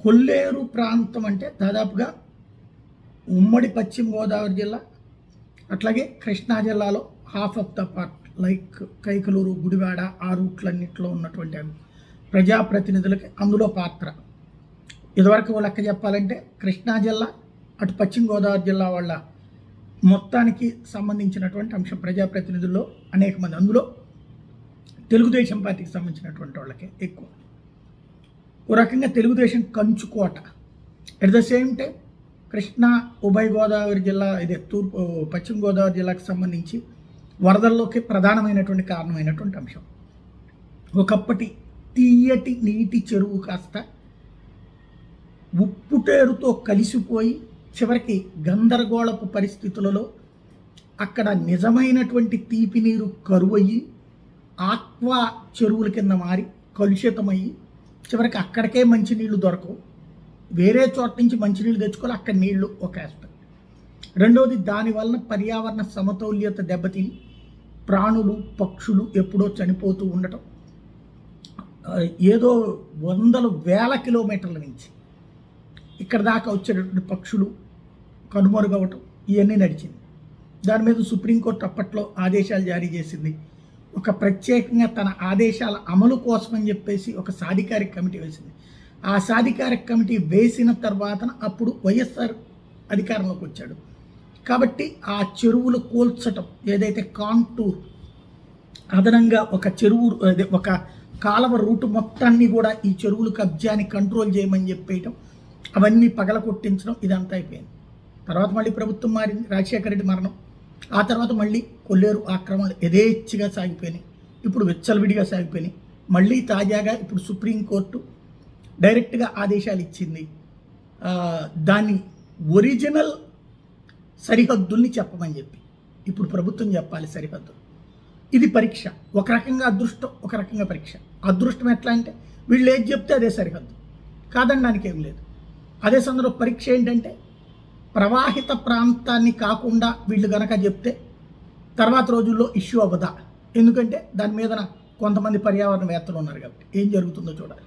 కొల్లేరు ప్రాంతం అంటే దాదాపుగా ఉమ్మడి పశ్చిమ గోదావరి జిల్లా, అట్లాగే కృష్ణా జిల్లాలో half of the part like Kaikaluru, Gudivada ఆ రూట్లన్నింటిలో ఉన్నటువంటి ప్రజాప్రతినిధులకి అందులో పాత్ర. ఇదివరకు లెక్క చెప్పాలంటే కృష్ణా జిల్లా అటు పశ్చిమ గోదావరి జిల్లా వాళ్ళ మొత్తానికి సంబంధించినటువంటి అంశం ప్రజాప్రతినిధుల్లో అనేక మంది, అందులో తెలుగుదేశం పార్టీకి సంబంధించినటువంటి వాళ్ళకి ఎక్కువ. ఓ రకంగా తెలుగుదేశం కంచుకోట. At the same time Krishna ఉభయ గోదావరి జిల్లా, ఇదే తూర్పు పశ్చిమ గోదావరి జిల్లాకు సంబంధించి వరదల్లోకి ప్రధానమైనటువంటి కారణమైనటువంటి అంశం. ఒకప్పటి తీయటి నీటి చెరువు కాస్త ఉప్పుటేరుతో కలిసిపోయి చివరికి గందరగోళపు పరిస్థితులలో అక్కడ నిజమైనటువంటి తీపి నీరు కరువయ్యి ఆక్వా చెరువుల కింద మారి కలుషితమయ్యి చివరికి అక్కడికే మంచినీళ్ళు దొరకవు, వేరే చోట నుంచి మంచినీళ్ళు తెచ్చుకోవాలి, అక్కడ నీళ్లు ఒక ఆస్పెక్ట్. రెండవది, దానివలన పర్యావరణ సమతౌల్యత దెబ్బతిని ప్రాణులు పక్షులు ఎప్పుడో చనిపోతూ ఉండటం, ఏదో వందల వేల కిలోమీటర్ల నుంచి ఇక్కడ దాకా వచ్చేటటువంటి పక్షులు కనుమరుగవటం, ఇవన్నీ నడిచింది. దాని మీద సుప్రీంకోర్టు అప్పట్లో ఆదేశాలు జారీ చేసింది. ఒక ప్రత్యేకంగా తన ఆదేశాల అమలు కోసమని చెప్పేసి ఒక సాధికారిక కమిటీ వేసింది. ఆ సాధికారిక కమిటీ వేసిన తర్వాత అప్పుడు వైఎస్ఆర్ అధికారంలోకి వచ్చాడు. కాబట్టి ఆ చెరువులు కూల్చటం, ఏదైతే కాంటూర్ అదనంగా ఒక చెరువు, ఒక కాలువ రూటు మొత్తాన్ని కూడా ఈ చెరువులు కబ్జాని కంట్రోల్ చేయమని చెప్పేయటం, అవన్నీ పగలకొట్టించడం, ఇదంతా అయిపోయింది. తర్వాత మళ్ళీ ప్రభుత్వం మారింది, రాజశేఖర రెడ్డి మరణం. ఆ తర్వాత మళ్ళీ కొల్లేరు ఆక్రమణలు యథేచ్ఛగా సాగిపోయినాయి, ఇప్పుడు విచ్చలవిడిగా సాగిపోయినాయి. మళ్ళీ తాజాగా ఇప్పుడు సుప్రీంకోర్టు డైరెక్ట్గా ఆదేశాలు ఇచ్చింది, దాని ఒరిజినల్ సరిహద్దుల్ని చెప్పమని చెప్పి. ఇప్పుడు ప్రభుత్వం చెప్పాలి సరిహద్దు. ఇది పరీక్ష, ఒక రకంగా అదృష్టం, ఒక రకంగా పరీక్ష. అదృష్టం ఎట్లా అంటే వీళ్ళు ఏది చెప్తే అదే సరిహద్దు, కాదనడానికి ఏం లేదు. అదే సందర్భంలో పరీక్ష ఏంటంటే ప్రవాహిత ప్రాంతాన్ని కాకుండా వీళ్ళు గనక చెప్తే తర్వాత రోజుల్లో ఇష్యూ అవ్వదా, ఎందుకంటే దాని మీద కొంతమంది పర్యావరణవేత్తలు ఉన్నారు కాబట్టి ఏం జరుగుతుందో చూడాలి.